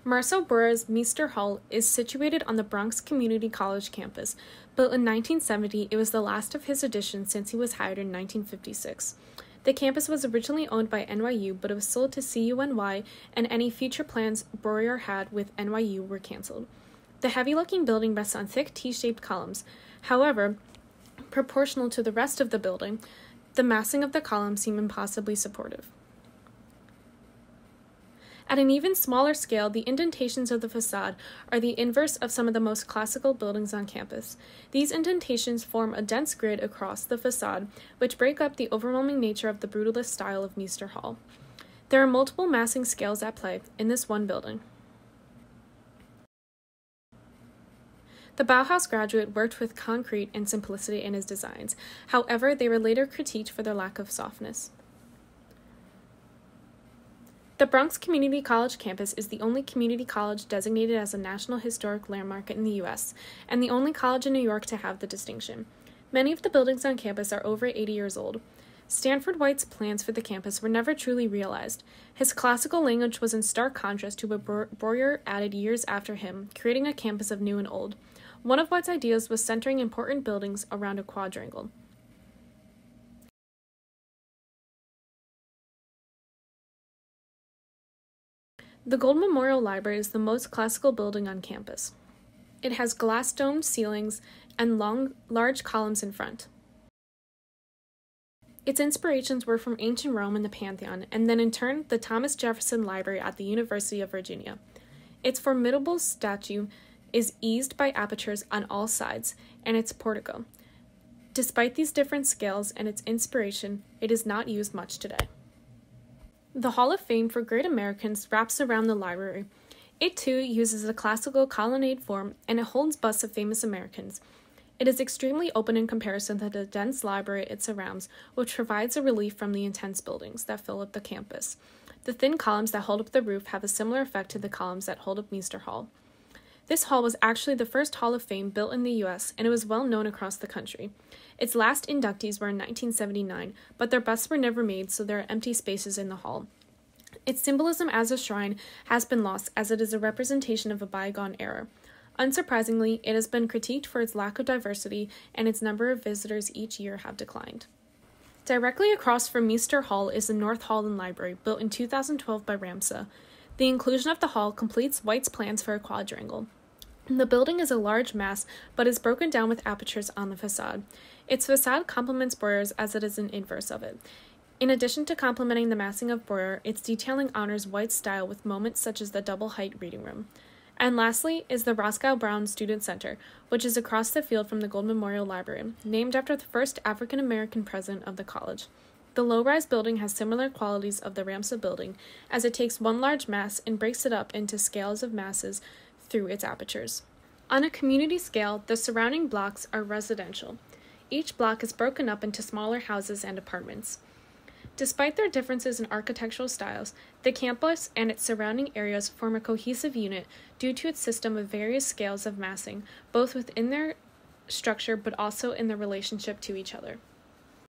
Marcel Breuer's Meester Hall is situated on the Bronx Community College campus. Built in 1970, it was the last of his additions since he was hired in 1956. The campus was originally owned by NYU, but it was sold to CUNY, and any future plans Breuer had with NYU were canceled. The heavy-looking building rests on thick T-shaped columns. However, proportional to the rest of the building, the massing of the columns seemed impossibly supportive. At an even smaller scale, the indentations of the facade are the inverse of some of the most classical buildings on campus. These indentations form a dense grid across the facade, which break up the overwhelming nature of the brutalist style of Meester Hall. There are multiple massing scales at play in this one building. The Bauhaus graduate worked with concrete and simplicity in his designs. However, they were later critiqued for their lack of softness. The Bronx Community College campus is the only community college designated as a National Historic Landmark in the U.S., and the only college in New York to have the distinction. Many of the buildings on campus are over 80 years old. Stanford White's plans for the campus were never truly realized. His classical language was in stark contrast to what Breuer added years after him, creating a campus of new and old. One of White's ideas was centering important buildings around a quadrangle. The Gold Memorial Library is the most classical building on campus. It has glass-domed ceilings and large columns in front. Its inspirations were from ancient Rome and the Pantheon, and then in turn, the Thomas Jefferson Library at the University of Virginia. Its formidable statue is eased by apertures on all sides, and its portico. Despite these different scales and its inspiration, it is not used much today. The Hall of Fame for Great Americans wraps around the library. It too uses a classical colonnade form, and it holds busts of famous Americans. It is extremely open in comparison to the dense library it surrounds, which provides a relief from the intense buildings that fill up the campus. The thin columns that hold up the roof have a similar effect to the columns that hold up Meester Hall. This hall was actually the first Hall of Fame built in the U.S., and it was well known across the country. Its last inductees were in 1979, but their busts were never made, so there are empty spaces in the hall. Its symbolism as a shrine has been lost, as it is a representation of a bygone era. Unsurprisingly, it has been critiqued for its lack of diversity, and its number of visitors each year have declined. Directly across from Meester Hall is the North Hall and Library, built in 2012 by Ramsay. The inclusion of the hall completes White's plans for a quadrangle. The building is a large mass, but is broken down with apertures on the facade. Its facade complements Breuer's as it is an inverse of it. In addition to complementing the massing of Breuer, its detailing honors White's style with moments such as the double-height reading room. And lastly is the Roscoe Brown Student Center, which is across the field from the Gold Memorial Library, named after the first African-American president of the college. The low-rise building has similar qualities of the Ramsay building, as it takes one large mass and breaks it up into scales of masses through its apertures. On a community scale, the surrounding blocks are residential. Each block is broken up into smaller houses and apartments. Despite their differences in architectural styles, the campus and its surrounding areas form a cohesive unit due to its system of various scales of massing, both within their structure but also in their relationship to each other.